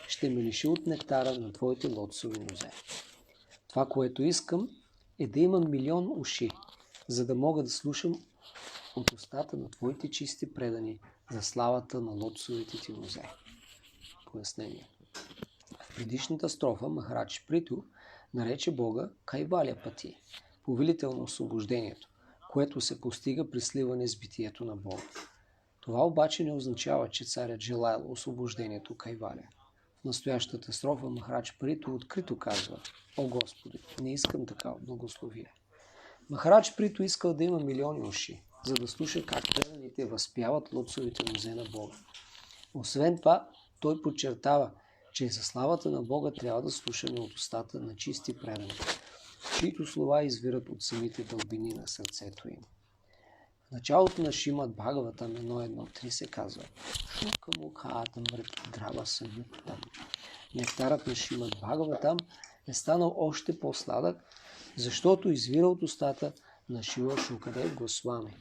ще ме лиши от нектара на твоите лотосови нозе. Това, което искам, е да имам милион уши, за да мога да слушам от устата на твоите чисти предани за славата на лотосовите ти нозе. Пояснение. В предишната строфа Махарадж Приту нарече Бога Кайвалия Пати, повелител на освобождението, което се постига при сливане с битието на Бога. Това обаче не означава, че царят желаял освобождението Кайвалия. В настоящата строфа Махарадж Приту открито казва: О Господи, не искам такава благословие. Махарадж Приту искал да има милиони уши, за да слуша как преданите възпяват лотосовите нозе на Бога. Освен това, той подчертава, че за славата на Бога трябва да слушаме от устата на чисти предани, чието слова извират от самите дълбини на сърцето им. В началото на Шримад Бхагаватам 1.1.3 се казва: Нектарът на Шримад Бхагаватам е станал още по-сладък, защото извира от устата на Шила Шукадев Госвами.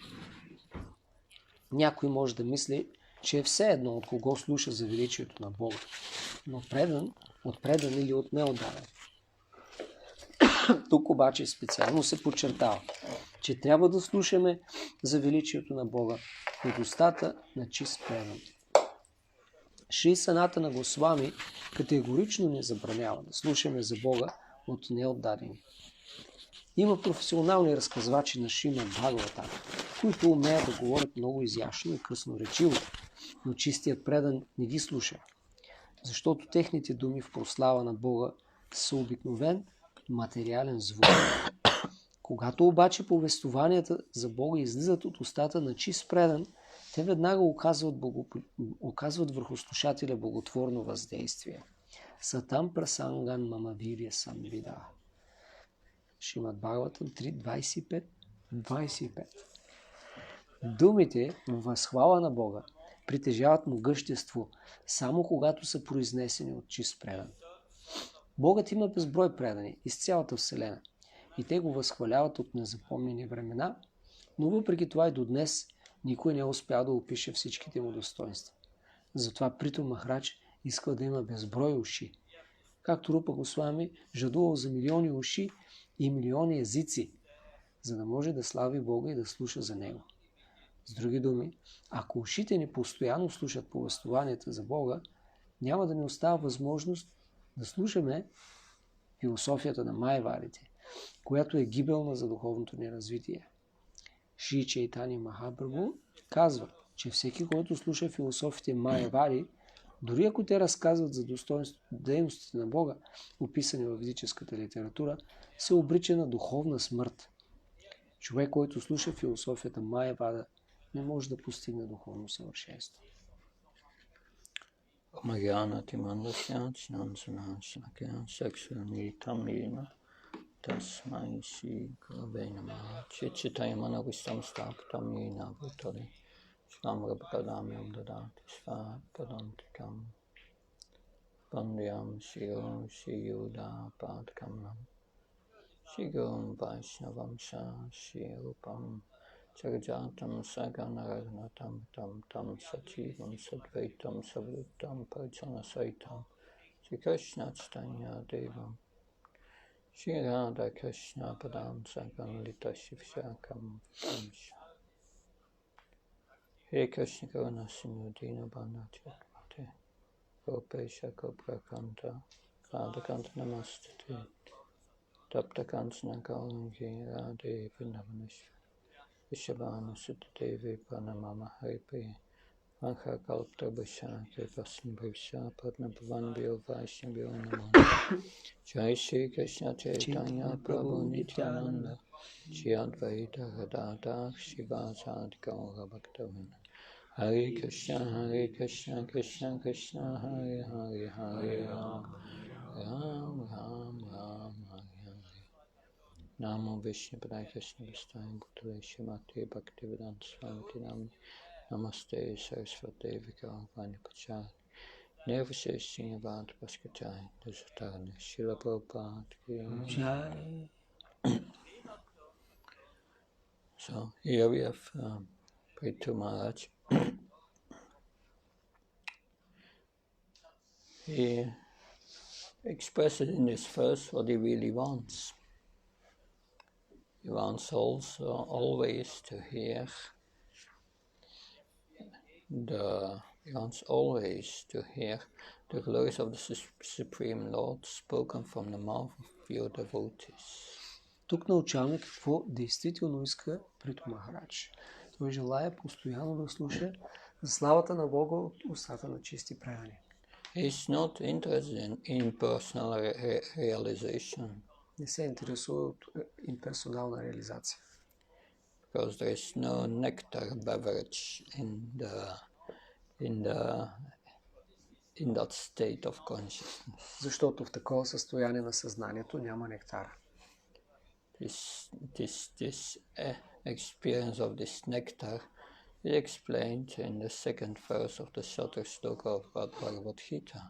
Някой може да мисли, че е все едно от кого слуша за величието на Бога, но от предан или от неотдаден. Тук обаче специално се подчертава, че трябва да слушаме за величието на Бога от устата на чист предан. Шри Санатана Госвами категорично не забранява да слушаме за Бога от неотдадени. Има професионални разказвачи на Шримад Бхагаватам, които умеят да говорят много изящно и красноречиво, но чистият предан не ги слуша, защото техните думи в прослава на Бога са обикновен материален звук. Когато обаче повествованията за Бога излизат от устата на чист предан, те веднага оказват върху слушателя благотворно въздействие. Сатам прасанган мамавирия самвида. Шримад Бхагаватам 3.25. Думите в възхвала на Бога притежават могъщество само когато са произнесени от чист предан. Богът има безброй предани из цялата Вселена и те го възхваляват от незапомнени времена, но въпреки това и до днес никой не е успял да опише всичките му достоинства. Затова Приту Махарадж искал да има безброй уши. Както Рупа Госвами жадувал за милиони уши и милиони езици, за да може да слави Бога и да слуша за Него. С други думи, ако ушите ни постоянно слушат повествованията за Бога, няма да ни остава възможност да слушаме философията на майявадите, която е гибелна за духовното ни развитие. Шри Чайтани Махапрабху казва, че всеки, който слуша философите майявади, дори ако те разказват за дейностите на Бога, описани в ведическата литература, се обрича на духовна смърт. Човек, който слуша философията майявада, не може да постигне духовно съвършенство. Tasmai Shri Gurave Namaha Chitayamana Vistamstaptam Yena Bhutale Shamrabhadamyam Dadati Svapadantikam Bandhyam Shio Shiyuda Padkamnam Shigum Vaishnavam Sha Shirupam Jagajatam Saganaragnatam Tam Tam Sachivam Sadvaitam Savrutam Parjana Saitam Shri Krishna Chaitanya Devam Shri Radha Krishna Padam Sakam Lita Shivshakam Amsha Hare Krishna Karuna Sindhu Dina Bandha Chakmate Gopesha Goprakanta Radhakanta Namastute Tapta Kansana Gaurangi Radhe Vrindavaneshwar Vishabhanu Sutta Devi Pranamama Haripriya Vankha Kalpta Bhasha Kripasni Bhavsha Padma Bhavan Bhyo Vaishnavyo Namo Jai Shri Krishna Chaitanya Prabhu Nityananda Shri Advaita Gadadhar Shivasadi Gaura Bhaktavinda Hare Krishna Krishna Krishna Hare Hare Hare Ram Ram Ram Ram Hare Hare Namo Vishnu Padaya Krishna Vistaya Bhutale Shrimati Bhaktivedanta Swami Namni Namaste Saraswati Vikarvani Pachari Nevase Srinivada Paskatai Dasatarni Srila Prabhupada Ki Jai. So here we have Prithu Maharaj he expresses in this verse what he really wants. He wants also always to hear the glories of the Supreme Lord spoken from the mouth of pure devotees. Тук научаваме какво действително иска Прито Махарадж. Той желая постоянно да слуша за славата на Бога от устата на чисти предани. He is not interested in personal realization. Не се интересува от имперсонална реализация. Because there is no nectar beverage in that state of consciousness. Защото в такова състояние на съзнанието няма нектар. This experience of this nectar is explained in the second verse of the Shattr Shloka of Bhagavad Gita.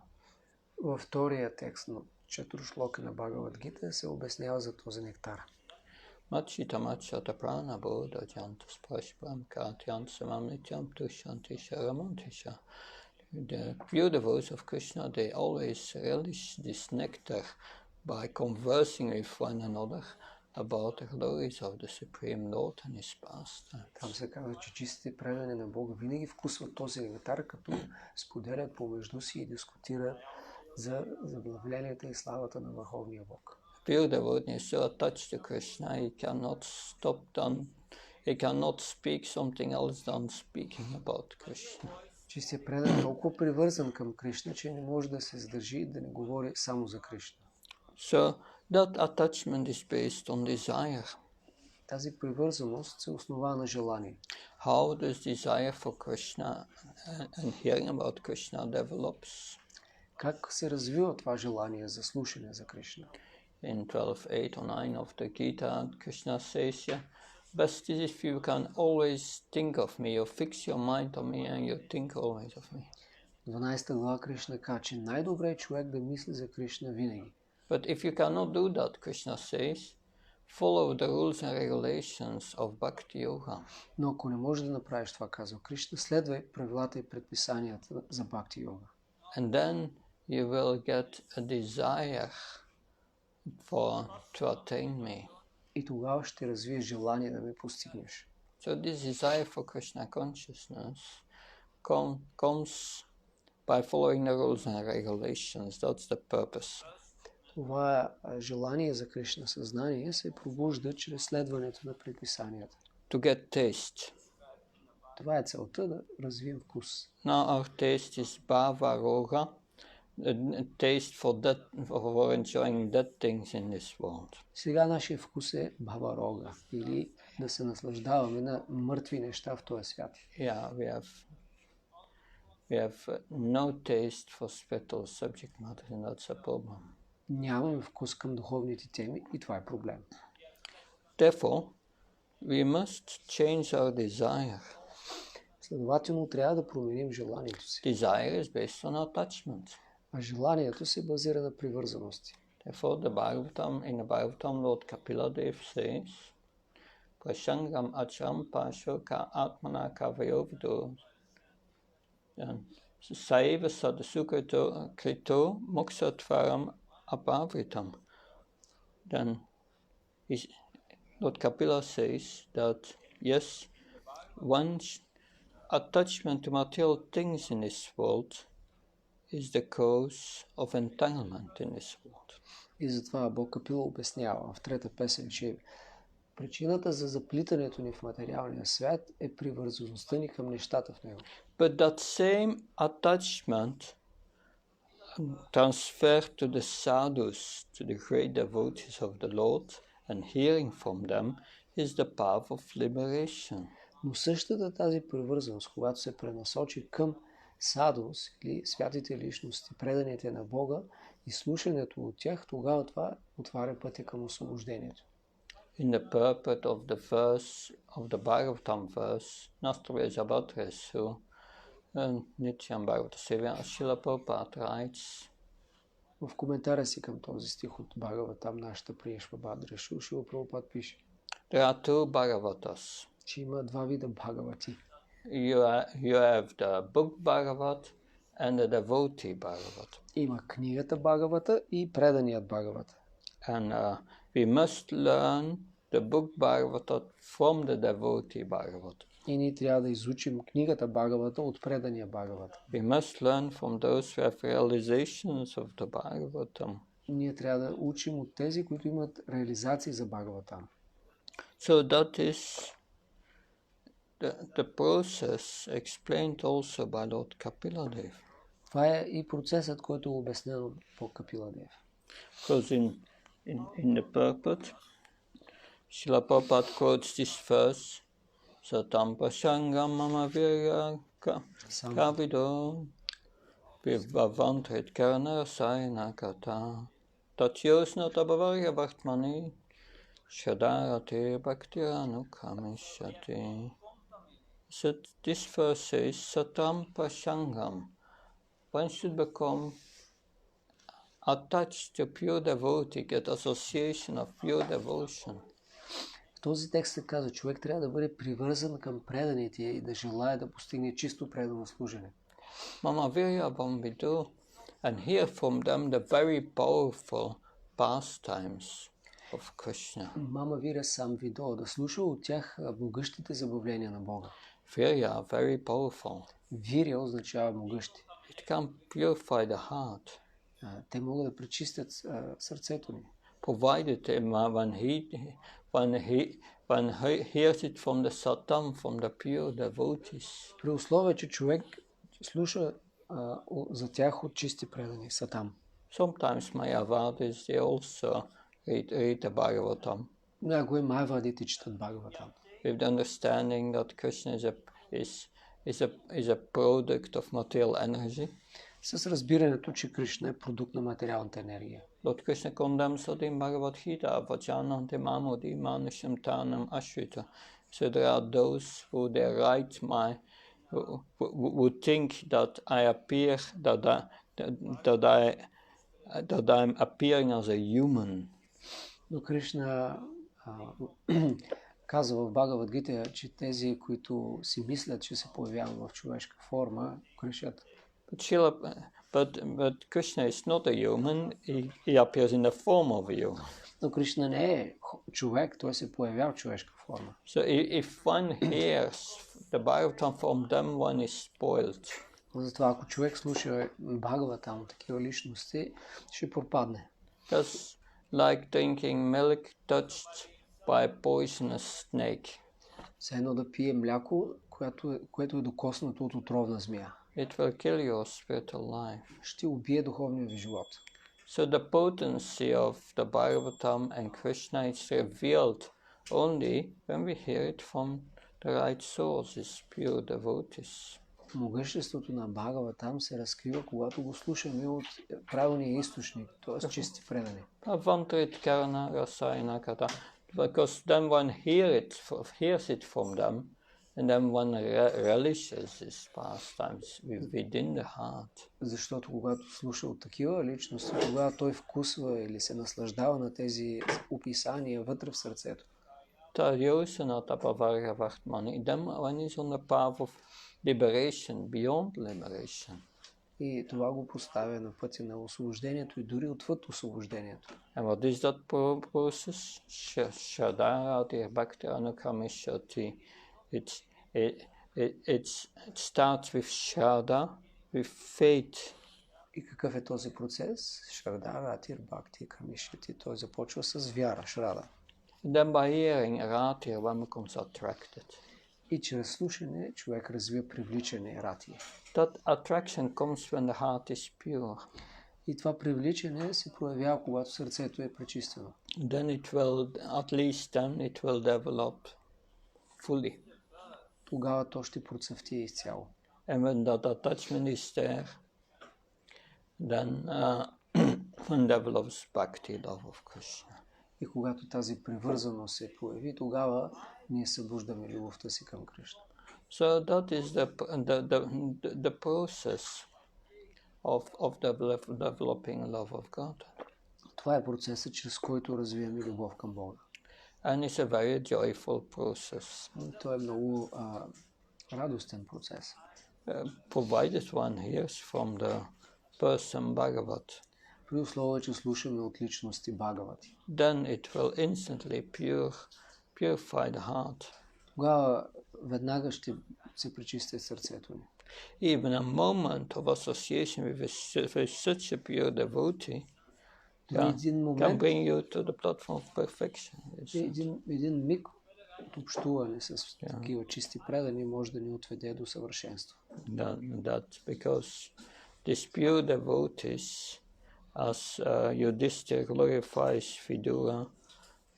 Във втория текст на Чатур-шлока на Бхагавад Гита се обяснява за този нектар. Machita machata prana bodha jantas prashpram katyam samam nityam tushanti sharamantisha. The pure devotees of Krishna, they always relish this nectar by conversing with one another about the glories of the Supreme Lord and His pastime. Там се казва, че чистите предани на Бога винаги вкусват този нектар, като споделят помежду си и дискутират за заблавленията и славата на Върховния Бог. Pure devotee is so attached to Krishna, he cannot speak something else than speaking about Krishna. Чистият предан е толкова привързан към Кришна, че не може да се задържи и да не говори само за Кришна. So that attachment is based on desire. Тази привързаност се основа на желание. How does desire for Krishna and hearing about Krishna develops? Как се развива това желание за слушане за Кришна? In 12.8 or 9 of the Gita, Krishna says, yeah, best is if you can always think of me, or fix your mind on me and you think always of me. 12 глава Кришна казва, че най-добре е човек да мисли за Кришна винаги. But if you cannot do that, Krishna says, follow the rules and regulations of Bhakti Yoga. Но ако не можеш да направиш това, казва Кришна, следвай правилата и предписанията за Бхакти Йога. And then you will get a desire to attain me. И тогава ще развиеш желание да ме постигнеш. So this desire for Krishna consciousness comes by following the rules and regulations. That's the purpose. Това желание за Кришна съзнание се пробужда чрез следването на предписанията. To get taste. Това е целта, да развием вкус. Now our taste is bhava roga, taste for enjoying dead things in this world. Сега нашия вкус е бхава рога, или да се наслаждаваме на мъртви неща в този свят. Yeah, we have no taste for spiritual subject matter, and that's a problem. Нямаме вкус към духовните теми и това е проблем. Therefore, we must change our desire. Следователно трябва да променим желанието си. Desire is based on attachment. А желанието се базира на привързаности. Therefore, in the Bhagavatam, Lord Kapila Dev says, Prashangam acham pasho ka atmana kavayovido. Saiva sadasukrito krito moksatvaram apavritam. Then Lord Kapila says that yes, one's attachment to material things in this world is the cause of entanglement in this world. И затова Бог Капила обяснява в трета песен, че причината за заплитането ни в материалния свят е привързаността ни към нещата в него. But that same attachment transferred to the sadhus, to the great devotees of the Lord, and hearing from them is the path of liberation. Но същата тази привързаност, когато се пренасочи към садус или святите личности, преданите на Бога и слушането от тях, тогава това отваря пътя към освобождението. In the purport of the verse of the Bhagavatam verse, Nastra Jabatresu, Nityam Bhagavata Sevya, Srila Prabhupada writes, В коментара си към този стих от Бхагаватам, нашата приешва Бадрешу, Шрила Прабхупад пише, there are two Bhagavatas. Че има два вида Бхагавати. You have the book Bhagavat and the devotee Bhagavata. Има книгата Бхагавата и преданият Бхагавата. And we must learn the book Bhagavata from the devotee Bhagavata. И ние трябва да изучим книгата Бхагавата от предания Бхагавата. We must learn from those who have realizations of the Bhagavatam. Ние трябва да учим от тези, които имат реализации за Бхагавата. So that is the process explained also by Lord Kapiladev. Това е и процесът, който е обяснен по Капиладев. Because in the purport, Srila Prabhupada quotes this verse, Satam Pashangam Mama Virya Kavido Vivavantrit Karana Rasayana Kata Tatyosna Tabavarya Bhaktmani Shadarati Bhaktiranu Kamishati. So this verse says Satam Pashangam. One should become attached to pure devotee, get association of pure devotion. В този текст се казва, човек трябва да бъде привързан към преданите и да желае да постигне чисто предано служене. Mama Virya Bambidu, and hear from them the very powerful pastimes of Krishna. Мама Виря сам видо, да слуша от тях могъщите забавления на Бога. Virya, very powerful. Виря означава могъщи. It can purify the heart. Те могат да пречистят сърцето ни. Provided when he hears it from the satam, from the pure devotees. При условие, че човек слуша за тях от чисти предани сатам. Sometimes Mayavadis, they also read the Bhagavatam. Някои майавадите четат Бхагаватам. With the understanding that Krishna is a product of material energy. С разбирането, че Кришна е продукт на материалната енергия. Lord Krishna condemns in Bhagavad Gita, Vajanante Mamodi Manisham Tanam Ashrita. So there are those who they write who think that I appear, that I'm appearing as a human. Но Кришна казва в Бхагавад Гита, че тези, които си мислят, че се появяват в човешка форма, грешат. But Krishna is not a human, he appears in the form of a human. Но Кришна не е човек, той се появява в човешка форма. So if one hears the Bhagavatam from them, one is spoiled. Затова ако човек слуша Бхагаватам от такива личности, ще пропадне. That's like drinking milk touched by a poisonous snake. Все едно да пие мляко, което е докоснато от отровна змия. It will kill your spiritual life. Ще убие духовния ви живот. So the potency of the Bhagavatam and Krishna is revealed only when we hear it from the right sources, pure devotees. Могъществото на Бхагаватам се разкрива, когато го слушаме от правилния източник, т.е. чисти предани. Avantrit karana rasayana kata. Because then one hears it from them, and then one relishes his pastimes within the heart. Защото когато слуша от такива личности, тогава той вкусва или се наслаждава на тези описания вътре в сърцето. Then one is on the path of liberation, beyond liberation. И това го поставя на пътя на освобождението и дори отвъд освобождението. And what is that process? Shadarati Bhakti Anukamishati. It starts with Shraddha, with faith. И какъв е този процес? Шрадharati Bhakti Kamishati. Той започва с вяра, шрада. And then by hearing Rati, one becomes attracted. И чрез слушане човек развива привличане, рати. That attraction comes when the heart is pure. И това привличане се проявява, когато сърцето е пречистено. Then it will, at least then, it will develop fully. Тогава то ще процъфти изцяло. And when that attachment is there, then one develops bhakti, love of Krishna. И когато тази привързаност се появи, тогава ние събуждаме любовта си към Кришна. So that is the process of developing love of God. Това е процесът, чрез който развиваме любов към Бога. And it's a very joyful process. Това е много радостен процес. provided one hears from the person Bhagavat, При условие, че слушаме от личности Бхагавати, then it will instantly purify the heart. тогава веднага ще се пречисти сърцето ни. Even a moment of association with such a pure devotee can bring you to the platform of perfection. Един миг от общуване с такива чисти предани може да ни отведе до съвършенство. That's because these pure devotees, as Yudhishthira glorifies Vidura,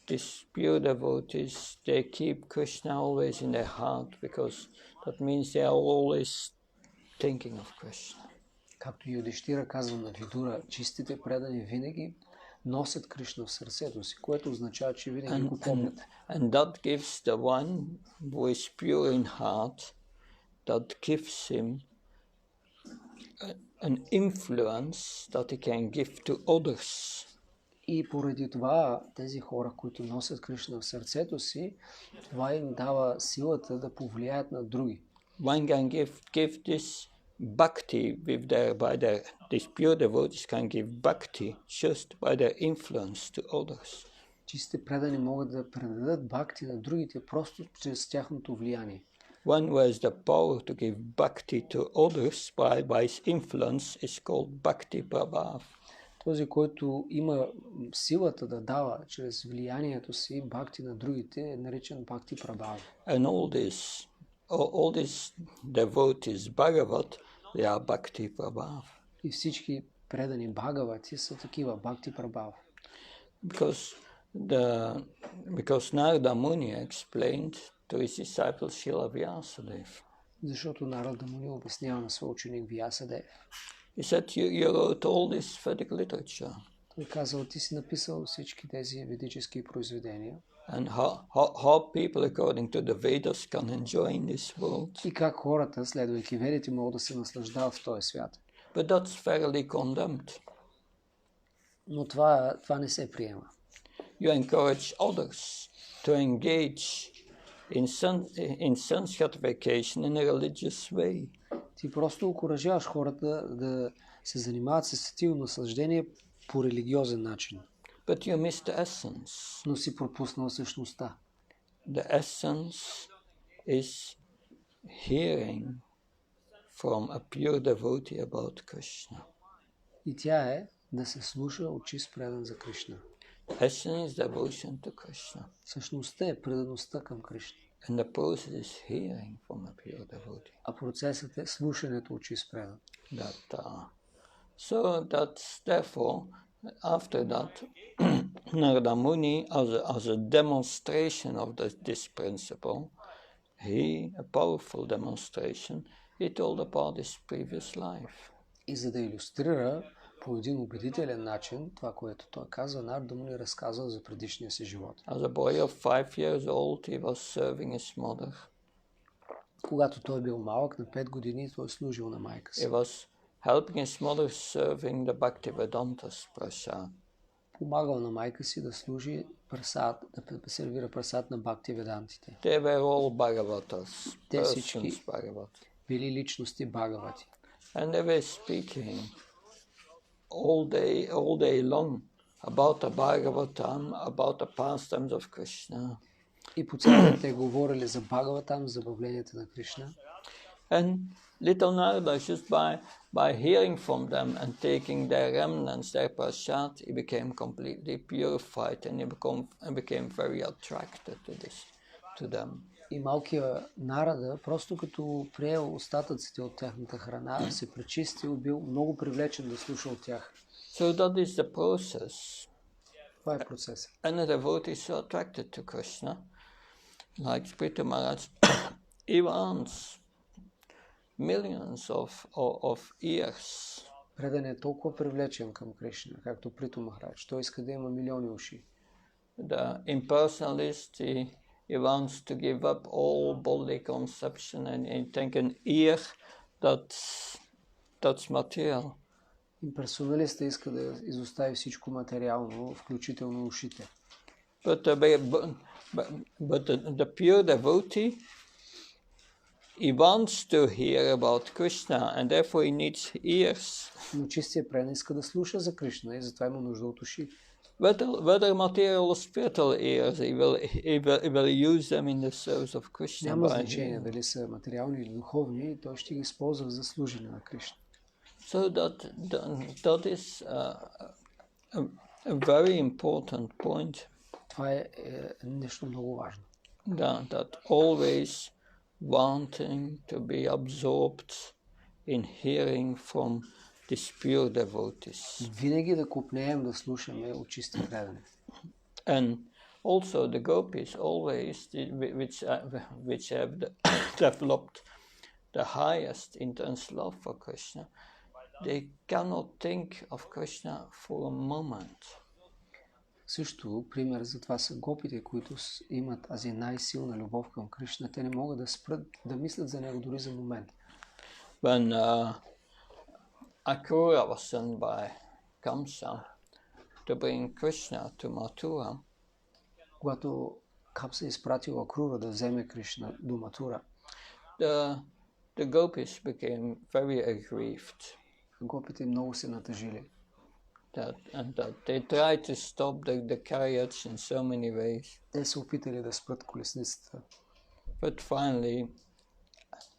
these pure devotees, they keep Krishna always in their heart because that means they are always thinking of Krishna. Както Юдиштира казва на Видура, чистите предани винаги носят Кришна в сърцето си, което означава, че винаги го помнят. And that gives the one who is pure in heart, that gives him an influence that he can give to others. И поради това тези хора, които носят Кришна в сърцето си, това им дава силата да повлияят на други. One can give this bhakti these pure devotees can give bhakti just by their influence to others. Чистите предани могат да предадат бхакти на другите просто чрез тяхното влияние. One who has the power to give bhakti to others by his influence is called Bhakti Prabhava. Този, който има силата да дава чрез влиянието си бхакти на другите, е наречен Бхакти Прабхава. And all these devotees Bhagavat, they are Bhakti Prabhava. И всички предани Бхагавати са такива Бхакти Прабхава. Because Narada Muni explained to his disciple Srila Vyasadeva. Защото Нарада Муни обяснява на своя ученик Вясадев. He said, you wrote all this Vedic literature. Той казал, ти си написал всички тези ведически произведения. And how people according to the Vedas can enjoy in this world. И как хората, следвайки ведите, могат да се наслаждават в този свят. But that's fairly condemned. Но това не се приема. You encourage others to engage in sense gratification in a religious way. Ти просто окуражаваш хората да се занимават с сетивно наслаждение по религиозен начин. But you miss the essence. Но си пропуснал същността. The essence is hearing from a pure devotee about Krishna. И тя е да се слуша от чист предан за Кришна. Essence is devotion to Krishna. Същността е предаността към Кришна. And the process is hearing from a pure devotee. А процесът е слушането от чист предан. So that's therefore, after that, Narada Muni, as a demonstration of this principle, a powerful demonstration, he told about his previous life. И за да илюстрира по един убедителен начин това, което той казва, Нарада Муни разказва за предишния си живот. As a boy of 5 years old, he was serving his mother. Когато той бил малък, на 5 години, той служил на майка си. He was helping his mother serving the Bhaktivedanta's prasad. Помагал на майка си да служи прасад, да сервира прасад на Бхактиведантите. They were all Bhagavatas, Те всички persons Bhagavat. били личности Бхагавати. And they were speaking all day long about the Bhagavatam, about the pastimes of Krishna. И по цял ден те говорили за Бхагаватам, за забавленията на Кришна. And little Narada, just by hearing from them and taking their remnants, their prasad, he became completely purified and he became very attracted to them. И малкият Нарада, просто като приел остатъците от тяхната храна, се пречистил, бил много привлечен да слуша от тях. So that is the process. Това е процесът. And the devotee is so attracted to Krishna, like Prithu Maharaj, he wants millions of ears. Предан е толкова привлечен към Кришна, както Приту Махарадж. Той иска да има милиони уши. The impersonalist, he wants to give up all bodily conception and think an ear that's material. Имперсоналистът иска да изостави всичко материално, включително ушите. But the pure devotee, he wants to hear about Krishna and therefore he needs ears. Но чистия предан иска да слуша за Кришна и затова има нужда от уши. Whether material or spiritual ears, he will use them in the service of Krishna. Няма значение дали са материални или духовни, той ще ги използва за служене на Кришна. So that is a very important point. Това е нещо много важно. That always wanting to be absorbed in hearing from these pure devotees. Винаги да купнеем да слушаме от чисти предани. And also the gopis always, which have developed the highest intense love for Krishna, they cannot think of Krishna for a moment. Също пример за това са гопите, които имат тази най-силна любов към Кришна. Те не могат да спрат да мислят за него дори за момент. When Akrura was sent by Kamsa to bring Krishna to Mathura, когато Камса изпратил Акрура да вземе Кришна до Матура, the gopis became very aggrieved. Гопите много се натъжили. And that they tried to stop the carriage in so many ways. Те се опитали да спрат колесницата. But finally,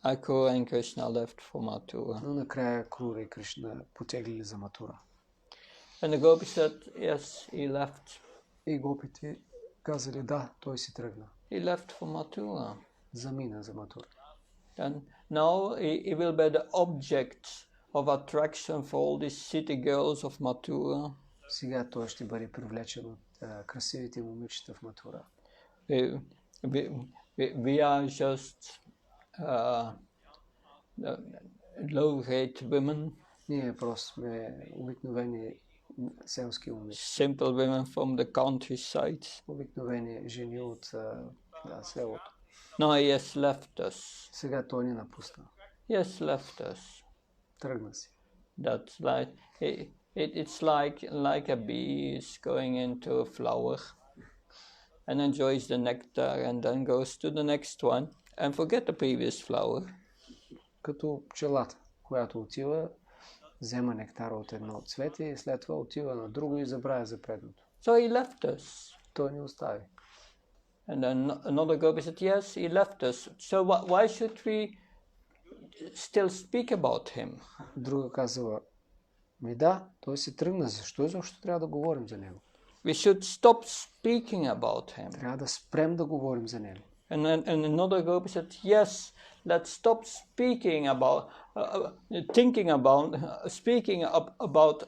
Akrura and Krishna left for Mathura. Но накрая Акрура и Кришна потеглили за Матура. And the gopis said, yes, he left. И гопите казали, да, той си тръгна. He left for Mathura. Замина за Матура. And now he will be the object of attraction for all these city girls of Mathura. Сега той ще бъде привлечен от красивите момичета в Матура. We are just low-grade women. Ние просто сме обикновени селски момичета. Simple women from the countryside. Обикновени жени от селото. No, he has left us. Сега той ни напусна. He has left us. Тръгна си. That's like it's like a bee is going into a flower and enjoys the nectar and then goes to the next one and forget the previous flower. Като пчелата, която отива, взема нектара от едно цвете и след това отива на друго и забравя за предното. So he left us. Той ни остави. And then another gopi said, yes, he left us. So why should we still speak about him? Друга казала, да, той се тръгна, защо изобщо трябва да говорим за него? We should stop speaking about him. Трябва да спрем да говорим за него. And another gopi said, yes, let's stop speaking about, about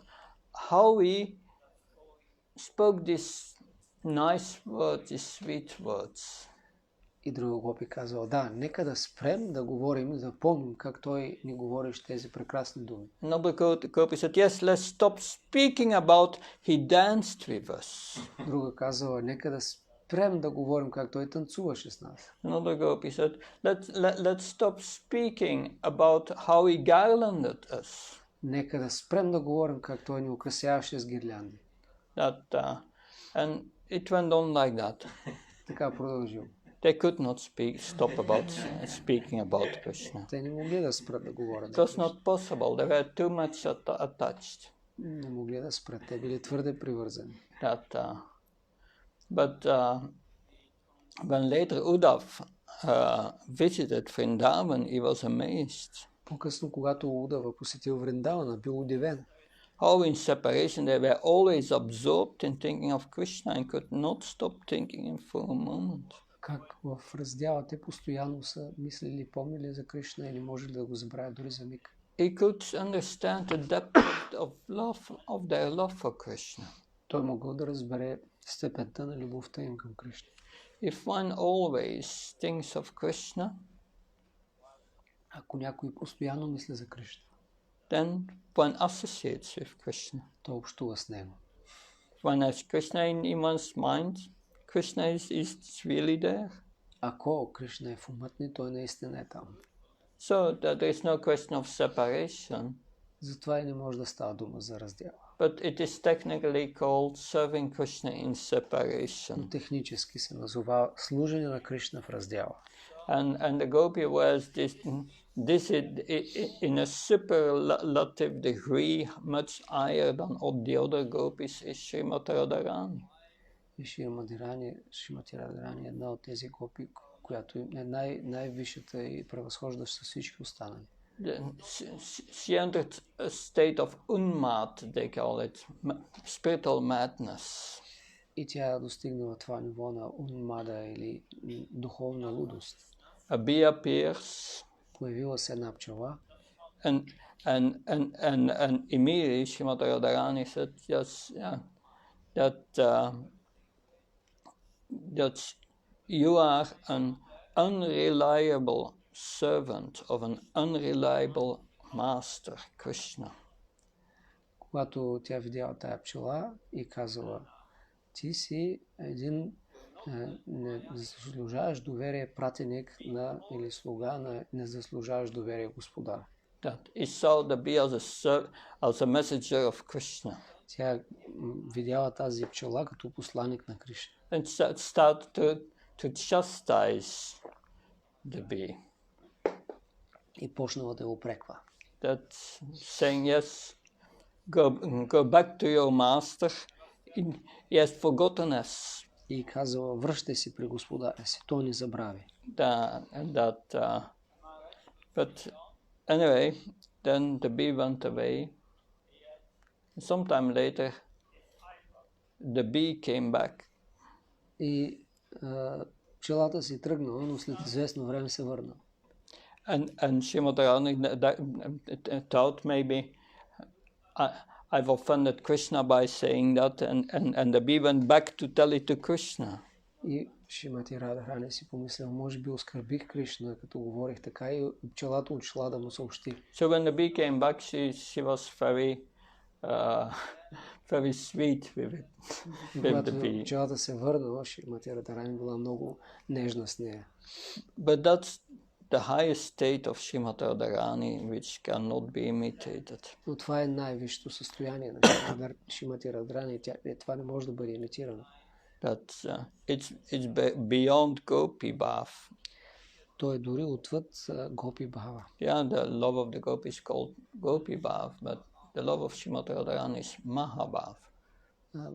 how we spoke these nice words, these sweet words. И друга гопи казала, да, нека да спрем да говорим, да помним как той ни говориш тези прекрасни думи. Another gopi said, yes, let's stop speaking about he danced with us. Друга казала, нека да спрем да говорим как той танцуваше с нас. Another gopi said, let's stop speaking about how he garlanded us. Нека да спрем да говорим как той ни украсяваше с гирлянди. And it went on like that. Така продължил. They could not stop speaking about Krishna. Те не могли да спрат да говорят. It was not possible. They were too much attached. Не могли да спрат. Те били твърде привързани. But when later Uddhav visited Vrindavan, he was amazed. По-късно, когато Удава посетил Вриндавана, бил удивен. How in separation they were always absorbed in thinking of Krishna and could not stop thinking him for a moment. Как в раздяла те постоянно са мислили, помнили за Кришна и не може да го забравят дори за миг. He could understand the depth of their love for Krishna. Той могъл да разбере степента на любовта им към Кришна. If one always thinks of Krishna, ако някой постоянно мисли за Кришна, then one associates with Krishna. той общува с него. If one has Krishna in one's mind, Krishna is really there. Ако Кришна е в умът ни, той наистина е там. So there is no question of separation. Затова и не може да става дума за раздяла. But it is technically called serving Krishna in separation. Технически се назова служение на Кришна в раздяла. And the gopi was this in a superlative degree, much higher than all the other gopis, is Srimati Radharani. И Шримати Радарани е една от тези гопи, която е най-висшата и превъзхождаща всички останали. She entered a state of unmad, they call it, spiritual madness. И тя достигнала това ниво на унмада или духовна лудост. A bee appears. Появила се една пчела. And immediately Srimati Radharani said, yes, yeah, that you are an unreliable servant of an unreliable master, Krishna. Когато тя видяла тая пчела и казала, ти си един не заслужаваш доверие пратеник или слуга на не заслужаваш доверие господар. That he saw the bee as a messenger of Krishna. Тя видяла тази пчела като посланик на Кришна. And started to chastise the bee. И почнала да го упреква. That saying, yes, go back to your master. He has forgotten us. И казала, връщай се при господаря си, той не забрави. But anyway, then the bee went away. Sometime later, the bee came back. И пчелата си тръгнала, но след известно време се върнала. And Srimati Radharani thought maybe I've offended Krishna by saying that, and the bee went back to tell it to Krishna. И Шримати Радharani си помисля, може би оскърбих Кришна, като говорих така, и пчелата отшла да му съобщи. So when the bee came back, she was very sweet with it. Когато пчелата се върнала, Шримати Радharani била много нежна с нея. But that's the highest state of Srimati Radharani, which cannot be imitated. Но това е най-висшето състояние на Шримати Радharani, това не може да бъде имитирано. That it's beyond Gopi Bhav. То е дори отвъд Гопи Бхава. Yeah, the love of the Gopi is called Gopi Bhav, but the love of Srimati Radharani is Mahabhav.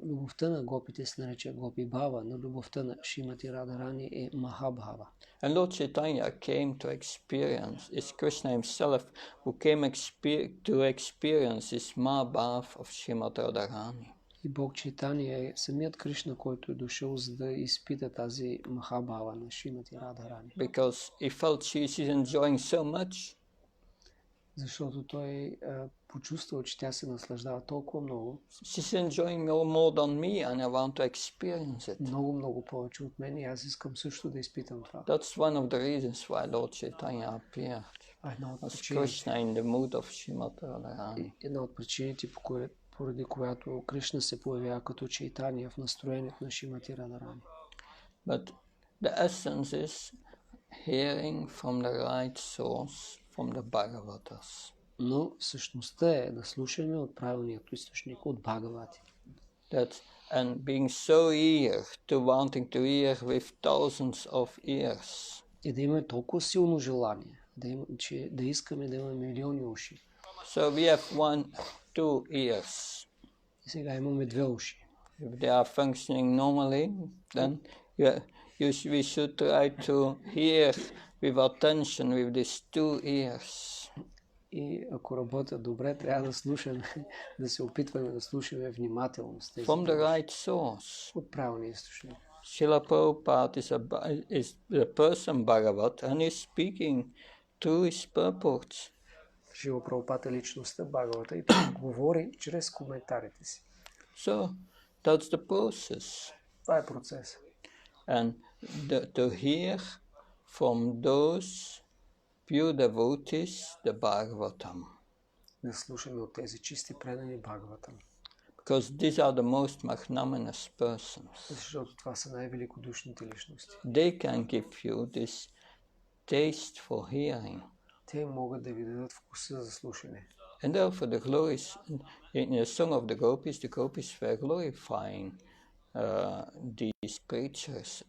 Любовта на гопите се нарича Гопи Бхава, но любовта на Шримати Радharani е Махабхава. And Lord Chaitanya came to experience, it's Krishna himself who came to experience this Mahabhav of Srimati Radharani. И Бог Чайтания е самият Кришна, който е дошъл, за да изпита тази Махабхава на Шримати Радharani. Because he felt she's enjoying so much. Защото той почувствал, че тя се наслаждава толкова много. She's enjoying more than me and I want to experience it. Много повече от мен и аз искам също да изпитам това. That's one of the reasons why Lord Chaitanya appeared as Krishna in the mood of Srimati Radharani. Една от причините, поради която Кришна се появява като Чайтания в настроението на Шримати Радharani. But the essence is hearing from the right source, from the Bhagavatas. Но същността е да слушаме от правилният източник, от Бхагавати. And being so eager to wanting to hear with thousands of ears. И да имаме толкова силно желание, да искаме да имаме милиони уши. So we have two ears. И сега имаме две уши. If they are functioning normally, then we should try to hear with attention with these two ears. И ако работят добре, трябва да слушаме, да се опитваме да слушаме внимателно с тези. From the right source. От правилния източник. Srila Prabhupada is the person Bhagavat and is speaking through his purports. Шрила Прабхупада е личността Бхагавата и той говори чрез коментарите си. So that's the process. Това е процес. And to hear from those pure devotees the Bhagavatam. Да слушаме от тези чисти предани Бхагаватам. Because these are the most magnanimous persons. Защото това са най-великодушните личности. They can give you this taste for hearing. Те могат да ви дадат вкуса за слушане. And therefore the glories in the song of the gopis were glorifying these preachers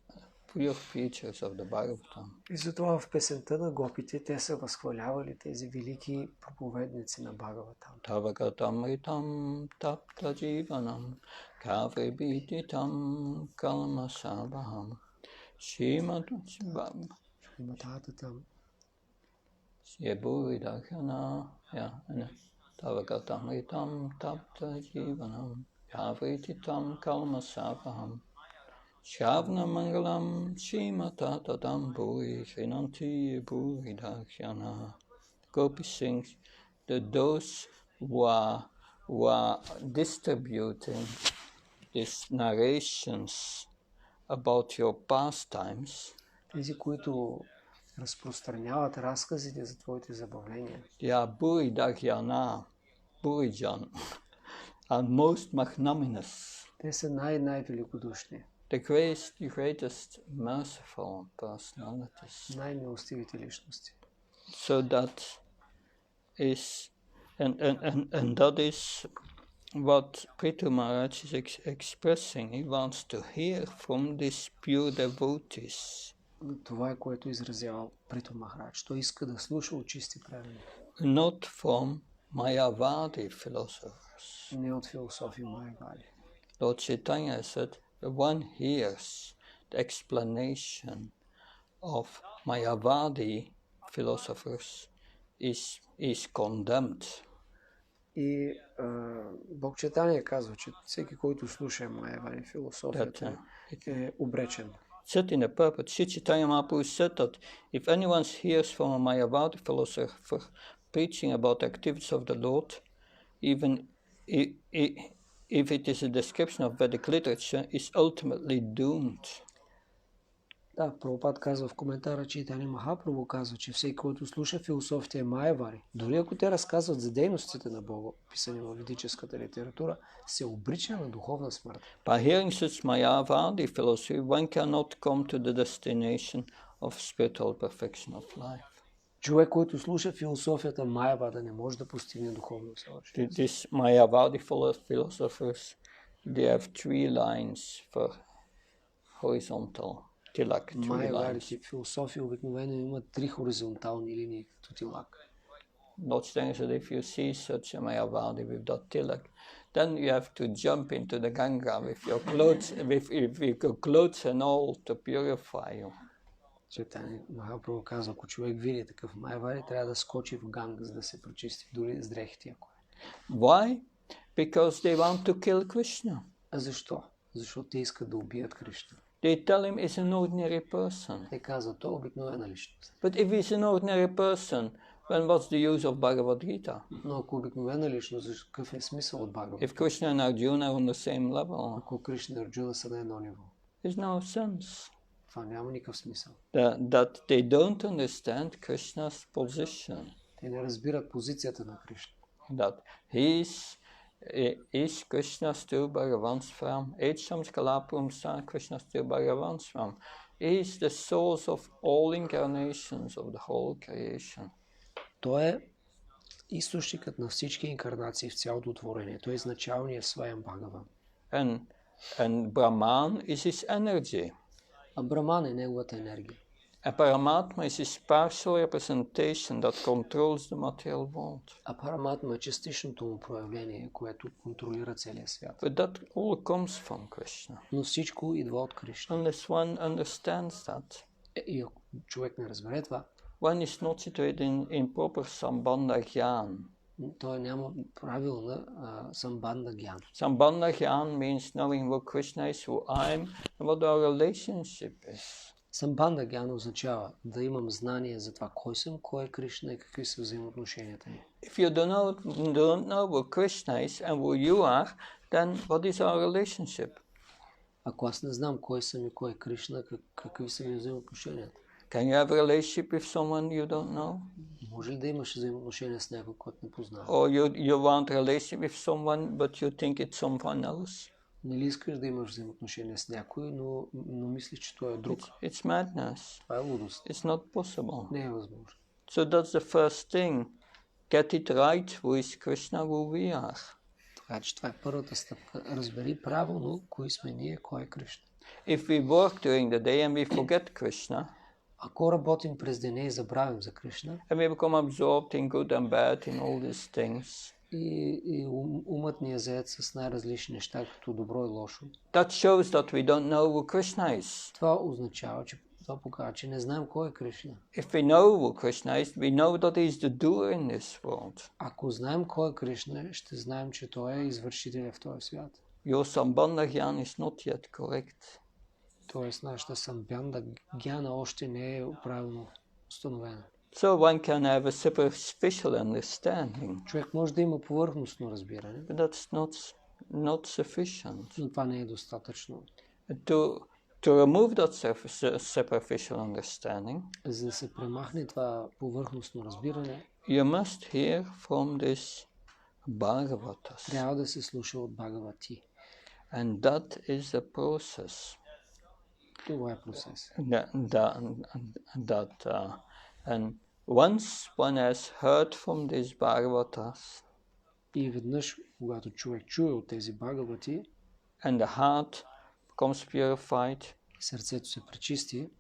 pure features of the Bhagavatam. И затова в песента на гопите те са възхвалявали тези велики проповедници на Бхагаватам. Tavagatamritam tapta jivanam kavribhititam kalmasabham Shrimatatatam Yeburidakana Tavagatamritam tapta jivanam kavribhititam kalmasabham Shravna Mangalam Shrimatatatam Bhuri Srinanti Yeburidakana. Gopi sings that those who are distributing these narrations about your pastimes, тези, които разпространяват разказите за твоите забавления, they are Buridahyana, Burijan, and most magnanimous. те са най-великодушни, The greatest merciful personalities. най-милостивите личности. So that is, and that is what Prithu Maharaj is expressing. He wants to hear from these pure devotees. Това е, което изразява Приту Махарадж. Той иска да слуша от чисти преданици. Not from Mayavadi philosophers. Не от философи Майявади. Lord Chaitanya said, the one hears the explanation of Mayavadi philosophers is condemned. И Бог Чайтания казва, че всеки, който слуша Майявади философията, е обречен. Said in the purport, Sri Chaitanya Mahaprabhu said that if anyone hears from a Mayavadi philosopher preaching about the activities of the Lord, even if it is a description of Vedic literature, is ultimately doomed. Да, Прабхупад казва в коментара, Чайтания Махапрабху казва, че всеки, който слуша философите е Майявади, дори ако те разказват за дейностите на Бога, писани в ведическата литература, се обрича на духовна смърт. By hearing such Mayavadi philosophy, one cannot come to the destination of spiritual perfection of life. Човек, който слуша философията Майявада, не може да постигне духовно съвършенство. These Mayavadi philosophers, they have 3 lines for horizontal. Майявадите философии обикновено имат 3 хоризонтални линии като тилак. Lord Chaitanya said, if you see such a Mayavadi with that tilak, then you have to jump into the Ganga with your clothes and all to purify you. Чайтания Махапрабху казва, ако човек види такъв Майявади, трябва да скочи в Ганга, за да се прочисти, дори с дрехите. Why? Because they want to kill Krishna. А защо? Защото те искат да убият Кришна. They tell him he's an ordinary person. Те казват, той е обикновена личност. But if he's an ordinary person, then what's the use of Bhagavad Gita? Но ако обикновена личност, какъв е смисъл от Бхагавад? If Krishna and Arjuna are on the same level, ако Кришна и Арджуна са на едно ниво, there's no sense. Това няма никакъв смисъл. That they don't understand Krishna's position. Те не разбират позицията на Кришна. That is Krishna still Bhagavan Swam? Echam Skalapum Sa Krishna still Bhagavan Swam? He is the source of all incarnations of the whole creation. Той е източникът на всички инкарнации в цялото творение. Той е изначалният Сваям Бхагаван. And Brahman is his energy. А Браман е неговата енергия. A Paramatma is his partial representation that controls the material world. А Параматма е частичното му проявление, което контролира целия свят. But that all comes from Krishna. Но всичко идва от Кришна. Unless one understands that. И ако човек не разбере това, one is not situated in proper Sambandha Gyan. Той няма правилна Sambandha Gyan. Sambandha Gyan means knowing what Krishna is, who I am, and what our relationship is. Самбанда Гяна означава да имам знание за това кой съм, кой е Кришна и какви са взаимоотношенията ни. If you don't know what Krishna is and who you are, then what is our relationship? Ако аз не знам кой съм и кой е Кришна, какви са ми взаимоотношенията? Can you have a relationship with someone you don't know? Може ли да имаш взаимоотношения с някой, който не познаваш? Or you want a relationship with someone, but you think it's someone else? Не ли искаш да имаш взаимоотношения с някой, но мислиш, че той е друг? It's madness. Това е лудост. It's not possible. Не е възможно. So that's the first thing. Get it right, who is Krishna, who we are. Така че това е първата стъпка. Разбери правилно кои сме ние, кой е Кришна. If we work during the day and we forget Krishna, ако работим през деня и забравим за Кришна, and we become absorbed in good and bad, in all these things, и умът ни е заед с най-различни неща, като добро и лошо, that shows that we don't know who Krishna is. това означава, че това показва, че не знаем кой е Кришна. If we know who Krishna is, we know that he is the doer in this world. Ако знаем кой е Кришна, ще знаем, че той е извършителя в този свят. Your Sambandha Gyan is not yet correct. Тоест, нашата самбянда гяна още не е правилно установена. So one can have a superficial understanding. Човек може да има повърхностно разбиране, But that's not sufficient. но това не е достатъчно. To remove that superficial understanding, За да се премахне това повърхностно разбиране, you must hear from this Bhagavatas. трябва да се слуша от Бхагавати. And that is the process. Това е процес. And once one has heard from these Bhagavatas, и веднъж, когато човек чуе от тези Бхагавати, and the heart becomes purified, сърцето се пречисти,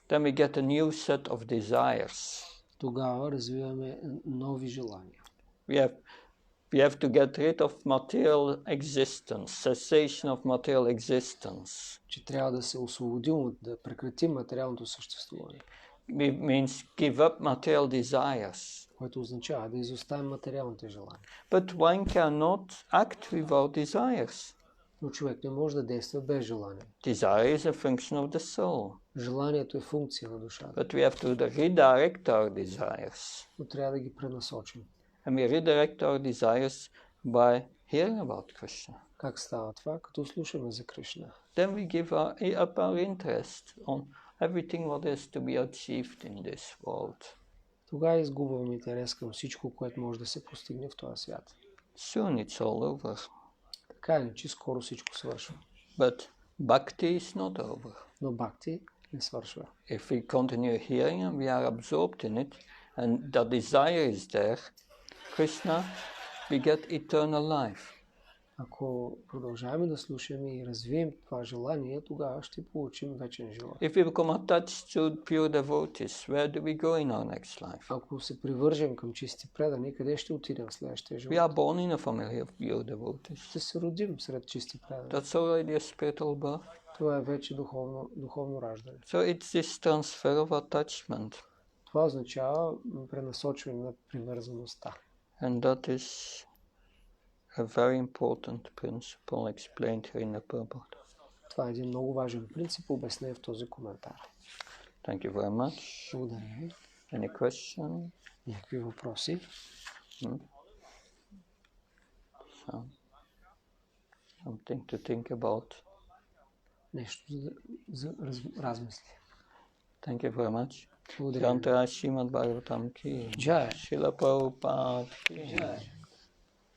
then we get a new set of desires. Тогава развиваме нови желания. We have to get rid of material existence, cessation of material existence. Че трябва да се освободим, да прекратим материалното съществуване. It means give up material desires. Което означава да изоставим материалните желания. But one cannot act without desires. Но човек не може да действа без желание. Desire is a function of the soul. Желанието е функция на душата. But we have to redirect our desires. Но трябва да ги пренасочим. And we redirect our desires by hearing about Krishna. Как става това? Като слушаме за Кришна. Then we give up our interest on everything what is to be achieved in this world. Тогава изгубваме интерес към всичко, което може да се постигне в този свят. Soon it's all over. Така е, че скоро всичко свършва. But Bhakti is not over. Но Бхакти не свършва. If we continue hearing and we are absorbed in it, and the desire is there, Krishna, we get eternal life. Ако продължаваме да слушаме и развием това желание, тогава ще получим вечен живот. If we become attached to pure devotees, where do we go in our next life? Ако се привържем към чисти предани, къде ще отидем в следващия живот? We are born in a family of pure devotees. Ще се родим сред чисти предани. That's already a spiritual birth. Това е вече духовно раждане. So it's this transfer of attachment. Това означава пренасочване на привързаността. And that is a very important principle explained here in the purport. Това е един много важен принцип, обяснен в този коментар. Thank you very much. Благодаря ви. Any question? Някакви въпроси? So, something to think about. Нещо за размисли. Thank you very much. Благодаря ви. Jantara Srimad Bhagavatam ki. Jai. Srila Prabhupada ki. Jai.